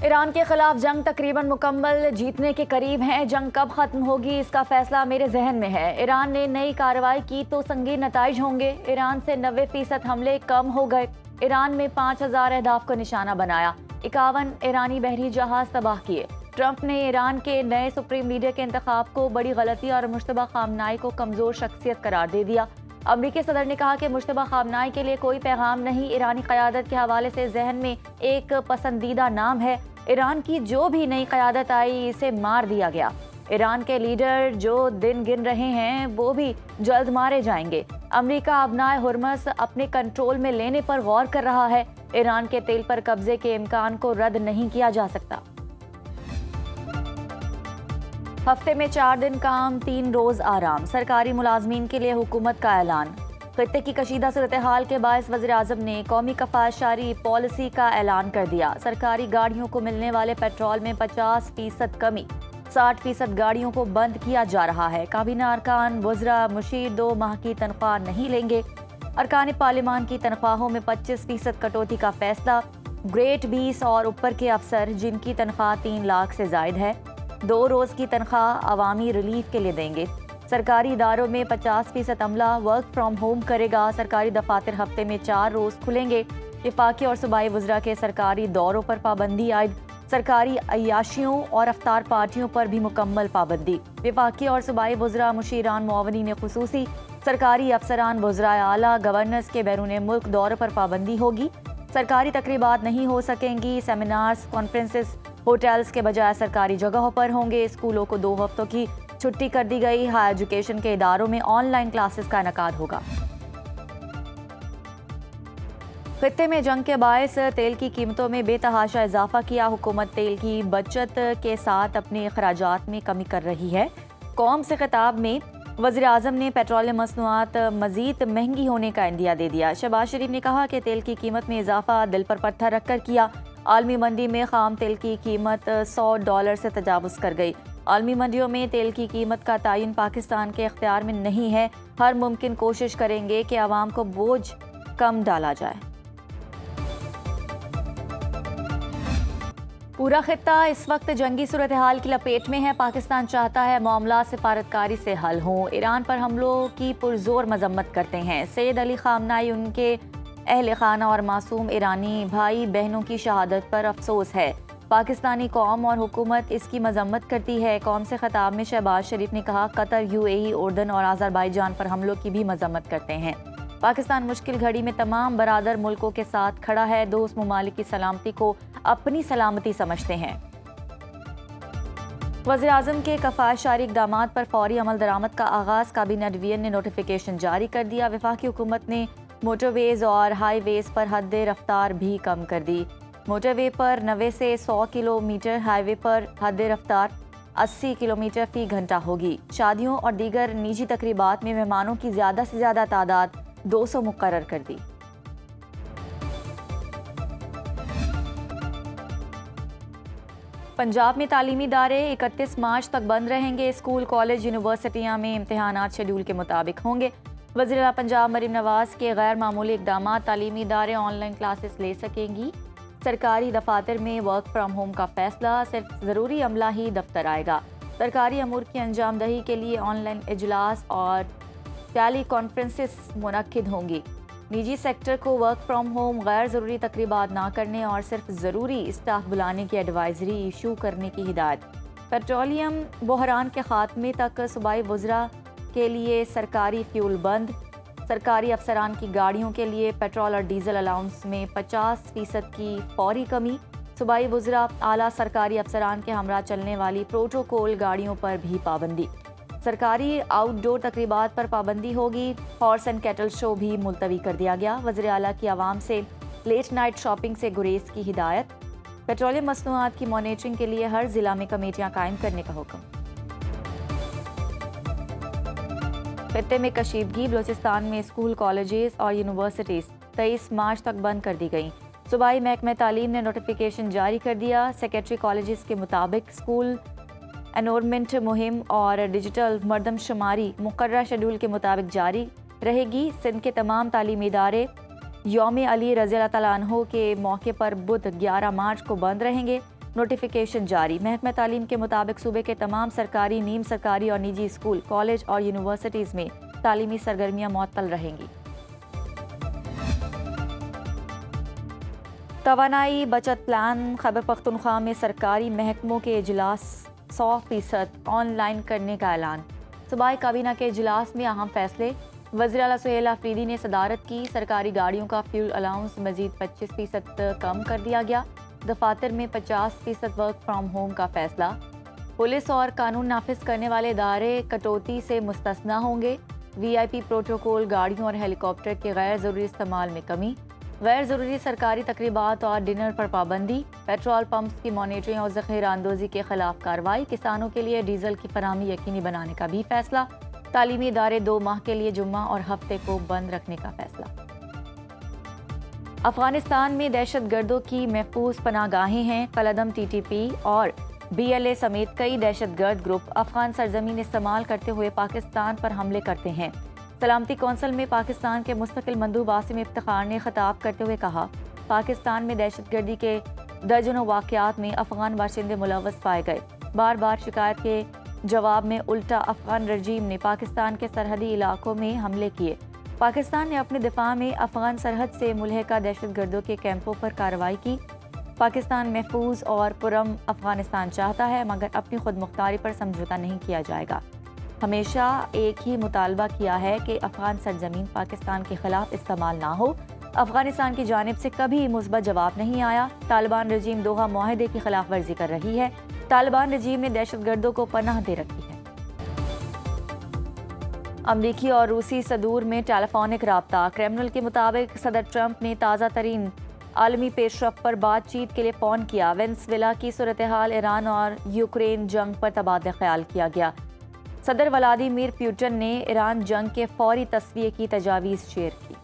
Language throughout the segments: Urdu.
ایران کے خلاف جنگ تقریباً مکمل، جیتنے کے قریب ہیں۔ جنگ کب ختم ہوگی اس کا فیصلہ میرے ذہن میں ہے۔ ایران نے نئی کارروائی کی تو سنگین نتائج ہوں گے۔ ایران سے 90% حملے کم ہو گئے۔ ایران میں 5000 اہداف کو نشانہ بنایا، 51 ایرانی بحری جہاز تباہ کیے۔ ٹرمپ نے ایران کے نئے سپریم لیڈر کے انتخاب کو بڑی غلطی اور مشتبہ خامنائی کو کمزور شخصیت قرار دے دیا۔ امریکی صدر نے کہا کہ مشتبہ خامنائی کے لیے کوئی پیغام نہیں، ایرانی قیادت کے حوالے سے ذہن میں ایک پسندیدہ نام ہے۔ ایران کی جو بھی نئی قیادت آئی اسے مار دیا گیا۔ ایران کے لیڈر جو دن گن رہے ہیں وہ بھی جلد مارے جائیں گے۔ امریکہ ابنائے ہرمز اپنے کنٹرول میں لینے پر غور کر رہا ہے۔ ایران کے تیل پر قبضے کے امکان کو رد نہیں کیا جا سکتا۔ ہفتے میں 4 دن کام، 3 روز آرام، سرکاری ملازمین کے لیے حکومت کا اعلان۔ خطے کی کشیدہ صورتحال کے باعث وزیر اعظم نے قومی کفاشاری پالیسی کا اعلان کر دیا۔ سرکاری گاڑیوں کو ملنے والے پیٹرول میں 50% کمی، 60% گاڑیوں کو بند کیا جا رہا ہے۔ کابینہ ارکان وزراء مشیر 2 ماہ کی تنخواہ نہیں لیں گے۔ ارکان پارلیمان کی تنخواہوں میں 25% کٹوتی کا فیصلہ۔ گریڈ 20 اور اوپر کے افسر جن کی تنخواہ 3 لاکھ سے زائد ہے 2 روز کی تنخواہ عوامی ریلیف کے لیے دیں گے۔ سرکاری اداروں میں 50% عملہ ورک فرام ہوم کرے گا۔ سرکاری دفاتر ہفتے میں 4 روز کھلیں گے۔ وفاقی اور صوبائی وزراء کے سرکاری دوروں پر پابندی عائد۔ سرکاری عیاشیوں اور افطار پارٹیوں پر بھی مکمل پابندی۔ وفاقی اور صوبائی وزراء، مشیران، معاونین خصوصی، سرکاری افسران، وزرائے اعلیٰ، گورنرز کے بیرون ملک دوروں پر پابندی ہوگی۔ سرکاری تقریبات نہیں ہو سکیں گی۔ سیمینارز، کانفرنسز ہوٹلز کے بجائے سرکاری جگہوں پر ہوں گے۔ اسکولوں کو 2 ہفتوں کی چھٹی کر دی گئی۔ ہائر ایجوکیشن کے اداروں میں آن لائن کلاسز کا انعقاد ہوگا۔ خطے میں جنگ کے باعث تیل کی قیمتوں میں بے تحاشا اضافہ کیا۔ حکومت تیل کی بچت کے ساتھ اپنے اخراجات میں کمی کر رہی ہے۔ قوم سے خطاب میں وزیر اعظم نے پیٹرولیم مصنوعات مزید مہنگی ہونے کا عندیہ دے دیا۔ شہباز شریف نے کہا کہ تیل کی قیمت میں اضافہ دل پر پتھر رکھ کر کیا۔ عالمی منڈی میں خام تیل کی قیمت $100 سے تجاوز کر گئی۔ عالمی منڈیوں میں تیل کی قیمت کا تعین پاکستان کے اختیار میں نہیں ہے۔ ہر ممکن کوشش کریں گے کہ عوام کو بوجھ کم ڈالا جائے۔ پورا خطہ اس وقت جنگی صورتحال کی لپیٹ میں ہے۔ پاکستان چاہتا ہے معاملات سفارتکاری سے حل ہوں۔ ایران پر حملوں کی پرزور مذمت کرتے ہیں۔ سید علی خامنائی، ان کے اہل خانہ اور معصوم ایرانی بھائی بہنوں کی شہادت پر افسوس ہے۔ پاکستانی قوم اور حکومت اس کی مذمت کرتی ہے۔ قوم سے خطاب میں شہباز شریف نے کہا قطر، UAE، اردن اور آذربائیجان پر حملوں کی بھی مذمت کرتے ہیں۔ پاکستان مشکل گھڑی میں تمام برادر ملکوں کے ساتھ کھڑا ہے۔ دوست ممالک کی سلامتی کو اپنی سلامتی سمجھتے ہیں۔ وزیر اعظم کے کفاشاری اقدامات پر فوری عمل درآمد کا آغاز۔ کابینہ ڈویژن نے نوٹیفیکیشن جاری کر دیا۔ وفاقی حکومت نے موٹر ویز اور ہائی ویز پر حد رفتار بھی کم کر دی۔ موٹر وے پر 90 سے 100 کلومیٹر، ہائی وے پر حد رفتار 80 کلومیٹر فی گھنٹہ ہوگی۔ شادیوں اور دیگر نجی تقریبات میں مہمانوں کی زیادہ سے زیادہ تعداد 200 مقرر کر دی۔ پنجاب میں تعلیمی ادارے 31 مارچ تک بند رہیں گے۔ اسکول، کالج، یونیورسٹیاں میں امتحانات شیڈول کے مطابق ہوں گے۔ وزیر اعلیٰ پنجاب مریم نواز کے غیر معمولی اقدامات، تعلیمی ادارے آن لائن کلاسز لے سکیں گی۔ سرکاری دفاتر میں ورک فرام ہوم کا فیصلہ، صرف ضروری عملہ ہی دفتر آئے گا۔ سرکاری امور کی انجام دہی کے لیے آن لائن اجلاس اور ٹیلی کانفرنسز منعقد ہوں گی۔ نجی سیکٹر کو ورک فرام ہوم، غیر ضروری تقریبات نہ کرنے اور صرف ضروری اسٹاف بلانے کی ایڈوائزری ایشو کرنے کی ہدایت۔ پیٹرولیم بحران کے خاتمے تک صوبائی وزراء کے لیے سرکاری فیول بند۔ سرکاری افسران کی گاڑیوں کے لیے پیٹرول اور ڈیزل الاؤنس میں 50% کی فوری کمی۔ صوبائی وزراء، اعلیٰ سرکاری افسران کے ہمراہ چلنے والی پروٹوکول گاڑیوں پر بھی پابندی۔ سرکاری آؤٹ ڈور تقریبات پر پابندی ہوگی۔ ہارس اینڈ کیٹل شو بھی ملتوی کر دیا گیا۔ وزیر اعلیٰ کی عوام سے لیٹ نائٹ شاپنگ سے گریز کی ہدایت۔ پیٹرولیم مصنوعات کی مانیٹرنگ کے لیے ہر ضلع میں کمیٹیاں قائم کرنے کا حکم۔ خطے میں کشیدگی، بلوچستان میں اسکول، کالجز اور یونیورسٹیز 23 مارچ تک بند کر دی گئیں۔ صوبائی محکمہ تعلیم نے نوٹیفیکیشن جاری کر دیا۔ سیکریٹری کالجز کے مطابق اسکول انورنمنٹ مہم اور ڈیجیٹل مردم شماری مقررہ شیڈول کے مطابق جاری رہے گی۔ سندھ کے تمام تعلیمی ادارے یوم علی رضی اللہ تعالیٰ عنہ کے موقع پر بدھ 11 مارچ کو بند رہیں گے۔ نوٹیفیکیشن جاری۔ محکمہ تعلیم کے مطابق صوبے کے تمام سرکاری، نیم سرکاری اور نجی اسکول، کالج اور یونیورسٹیز میں تعلیمی سرگرمیاں معطل رہیں گی۔ توانائی بچت پلان خیبر پختونخوا میں سرکاری محکموں کے اجلاس 100% آن لائن کرنے کا اعلان۔ صوبائی کابینہ کے اجلاس میں اہم فیصلے۔ وزیر اعلیٰ سہیل آفریدی نے صدارت کی۔ سرکاری گاڑیوں کا فیول الاؤنس مزید 25% کم کر دیا گیا۔ دفاتر میں 50% ورک فرام ہوم کا فیصلہ۔ پولیس اور قانون نافذ کرنے والے ادارے کٹوتی سے مستثنی ہوں گے۔ وی آئی پی پروٹوکول گاڑیوں اور ہیلی کاپٹر کے غیر ضروری استعمال میں کمی۔ غیر ضروری سرکاری تقریبات اور ڈنر پر پابندی۔ پیٹرول پمپس کی مانیٹرنگ اور ذخیرہ اندوزی کے خلاف کارروائی۔ کسانوں کے لیے ڈیزل کی فراہمی یقینی بنانے کا بھی فیصلہ۔ تعلیمی ادارے 2 ماہ کے لیے جمعہ اور ہفتے کو بند رکھنے کا فیصلہ۔ افغانستان میں دہشت گردوں کی محفوظ پناہ گاہیں ہیں۔ کالعدم ٹی ٹی پی اور بی ایل اے سمیت کئی دہشت گرد گروپ افغان سرزمین استعمال کرتے ہوئے پاکستان پر حملے کرتے ہیں۔ سلامتی کونسل میں پاکستان کے مستقل مندوب عاصم افتخار نے خطاب کرتے ہوئے کہا، پاکستان میں دہشت گردی کے درجنوں واقعات میں افغان باشندے ملوث پائے گئے۔ بار بار شکایت کے جواب میں الٹا افغان رجیم نے پاکستان کے سرحدی علاقوں میں حملے کیے۔ پاکستان نے اپنے دفاع میں افغان سرحد سے ملحقہ دہشت گردوں کے کیمپوں پر کارروائی کی۔ پاکستان محفوظ اور پرامن افغانستان چاہتا ہے، مگر اپنی خود مختاری پر سمجھوتہ نہیں کیا جائے گا۔ ہمیشہ ایک ہی مطالبہ کیا ہے کہ افغان سرزمین پاکستان کے خلاف استعمال نہ ہو۔ افغانستان کی جانب سے کبھی مثبت جواب نہیں آیا۔ طالبان رجیم دوحہ معاہدے کی خلاف ورزی کر رہی ہے۔ طالبان رجیم نے دہشت گردوں کو پناہ دے رکھی ہے۔ امریکی اور روسی صدور میں ٹیلی فونک رابطہ۔ کریملن کے مطابق صدر ٹرمپ نے تازہ ترین عالمی پیش رفت پر بات چیت کے لیے فون کیا۔ وینزویلا کی صورتحال، ایران اور یوکرین جنگ پر تبادلہ خیال کیا گیا۔ صدر ولادیمیر پوٹن نے ایران جنگ کے فوری تصفیے کی تجاویز شیئر کی۔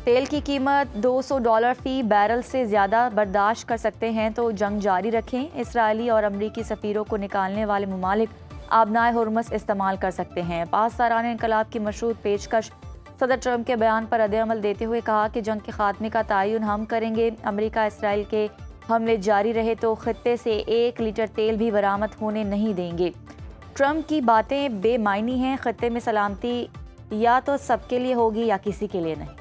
تیل کی قیمت $200 فی بیرل سے زیادہ برداشت کر سکتے ہیں تو جنگ جاری رکھیں۔ اسرائیلی اور امریکی سفیروں کو نکالنے والے ممالک آبنائے ہرمز استعمال کر سکتے ہیں۔ پاسداران انقلاب کی مشروط پیشکش۔ صدر ٹرمپ کے بیان پر رد عمل دیتے ہوئے کہا کہ جنگ کے خاتمے کا تعین ہم کریں گے۔ امریکہ اسرائیل کے حملے جاری رہے تو خطے سے 1 لیٹر تیل بھی برآمد ہونے نہیں دیں گے۔ ٹرمپ کی باتیں بے معنی ہیں۔ خطے میں سلامتی یا تو سب کے لیے ہوگی یا کسی کے لیے نہیں۔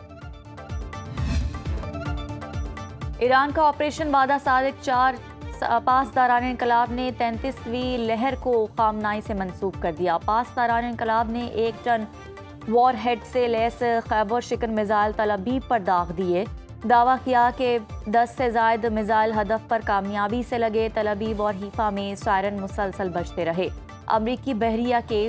ایران کا آپریشن وعدہ صادق 4 پاسداران انقلاب نے 33ویں لہر کو خامنائی سے منسوب کر دیا۔ پاسداران انقلاب نے 1 ٹن وار ہیڈ سے لیس خیبر شکن میزائل تل ابیب پر داغ دیے۔ دعویٰ کیا کہ 10 سے زائد میزائل ہدف پر کامیابی سے لگے۔ تل ابیب اور حیفا میں سائرن مسلسل بجتے رہے۔ امریکی بحریہ کے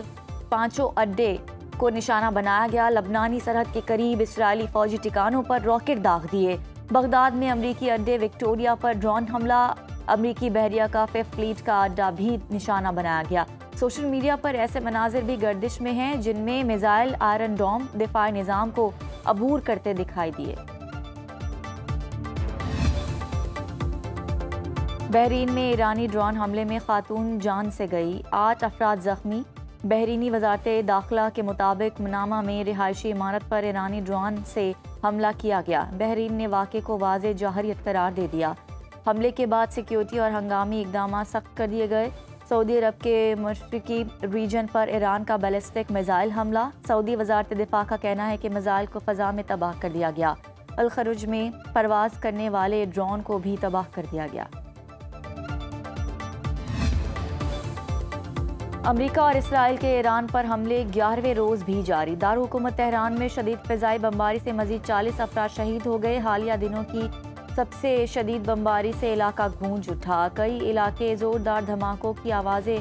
5 اڈے کو نشانہ بنایا گیا۔ لبنانی سرحد کے قریب اسرائیلی فوجی ٹھکانوں پر راکٹ داغ دیے۔ بغداد میں امریکی اڈے وکٹوریہ پر ڈرون حملہ۔ امریکی بحریہ کا 5 فلیٹ کا اڈا بھی نشانہ بنایا گیا۔ سوشل میڈیا پر ایسے مناظر بھی گردش میں ہیں جن میں میزائل آئرن ڈوم دفاعی نظام کو عبور کرتے دکھائی دیے۔ بحرین میں ایرانی ڈرون حملے میں خاتون جان سے گئی، 8 افراد زخمی۔ بحرینی وزارت داخلہ کے مطابق منامہ میں رہائشی عمارت پر ایرانی ڈرون سے حملہ کیا گیا۔ بحرین نے واقعے کو واضح جوہریت قرار دے دیا۔ حملے کے بعد سیکیورٹی اور ہنگامی اقدامات سخت کر دیے گئے۔ سعودی عرب کے مشرقی ریجن پر ایران کا بیلسٹک میزائل حملہ۔ سعودی وزارت دفاع کا کہنا ہے کہ میزائل کو فضا میں تباہ کر دیا گیا۔ الخروج میں پرواز کرنے والے ڈرون کو بھی تباہ کر دیا گیا۔ امریکہ اور اسرائیل کے ایران پر حملے 11ویں روز بھی جاری۔ دارالحکومت تہران میں شدید فضائی بمباری سے مزید 40 افراد شہید ہو گئے۔ حالیہ دنوں کی سب سے شدید بمباری سے علاقہ گونج اٹھا۔ کئی علاقے زوردار دھماکوں کی آوازیں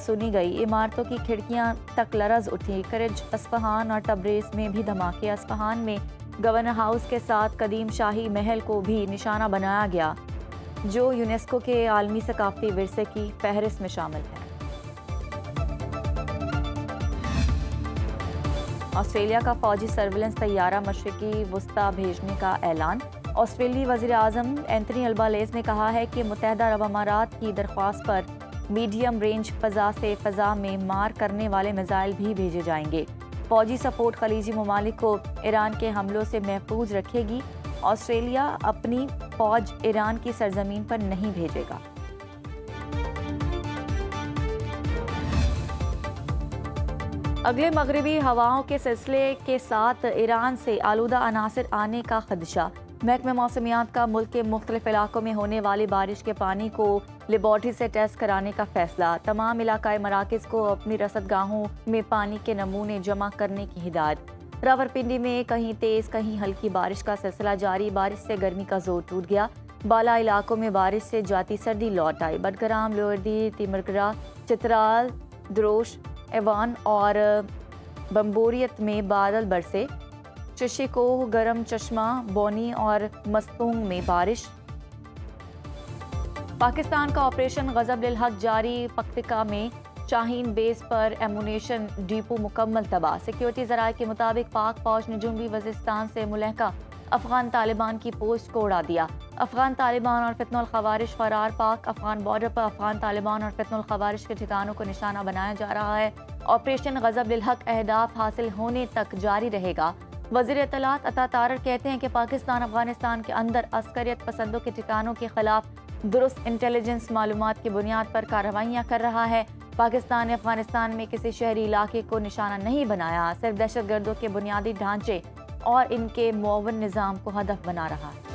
سنی گئی۔ عمارتوں کی کھڑکیاں تک لرز اٹھی۔ کرج، اصفہان اور تبریز میں بھی دھماکے۔ اصفہان میں گورنر ہاؤس کے ساتھ قدیم شاہی محل کو بھی نشانہ بنایا گیا، جو یونیسکو کے عالمی ثقافتی ورثے کی فہرست میں شامل ہے۔ آسٹریلیا کا فوجی سرویلنس طیارہ مشرقی وسطی بھیجنے کا اعلان۔ آسٹریلی وزیر اعظم اینتھنی البانیز نے کہا ہے کہ متحدہ عرب امارات کی درخواست پر میڈیم رینج فضا سے فضا میں مار کرنے والے میزائل بھی بھیجے جائیں گے۔ فوجی سپورٹ خلیجی ممالک کو ایران کے حملوں سے محفوظ رکھے گی۔ آسٹریلیا اپنی فوج ایران کی سرزمین پر نہیں بھیجے گا۔ اگلے مغربی ہواؤں کے سلسلے کے ساتھ ایران سے آلودہ عناصر آنے کا خدشہ۔ محکمہ موسمیات کا ملک کے مختلف علاقوں میں ہونے والی بارش کے پانی کو لیبارٹری سے ٹیسٹ کرانے کا فیصلہ۔ تمام علاقائی مراکز کو اپنی رصد گاہوں میں پانی کے نمونے جمع کرنے کی ہدایت۔ راولپنڈی میں کہیں تیز کہیں ہلکی بارش کا سلسلہ جاری، بارش سے گرمی کا زور ٹوٹ گیا۔ بالا علاقوں میں بارش سے جاتی سردی لوٹ آئی۔ بٹگرام، لوئر دیر، تیمرگرہ، چترال، دروش، ایوان اور بمبوریت میں بادل برسے۔ ششیکوہ، گرم چشمہ، بونی اور مستونگ میں بارش۔ پاکستان کا آپریشن غضب للحق جاری، پکتیکا میں شاہین بیس پر ایمونیشن ڈیپو مکمل تباہ۔ سیکیورٹی ذرائع کے مطابق پاک فوج نے جنوبی وزیرستان سے ملحقہ افغان طالبان کی پوسٹ کو اڑا دیا۔ افغان طالبان اور فتنہ الخوارج فرار۔ پاک افغان بارڈر پر افغان طالبان اور فتنہ الخوارج کے ٹھکانوں کو نشانہ بنایا جا رہا ہے۔ آپریشن غضب للحق اہداف حاصل ہونے تک جاری رہے گا۔ وزیر اطلاعات عطا طارر کہتے ہیں کہ پاکستان افغانستان کے اندر عسکریت پسندوں کے ٹھکانوں کے خلاف درست انٹیلیجنس معلومات کی بنیاد پر کارروائیاں کر رہا ہے۔ پاکستان نے افغانستان میں کسی شہری علاقے کو نشانہ نہیں بنایا، صرف دہشت گردوں کے بنیادی ڈھانچے اور ان کے معاون نظام کو ہدف بنا رہا ہے۔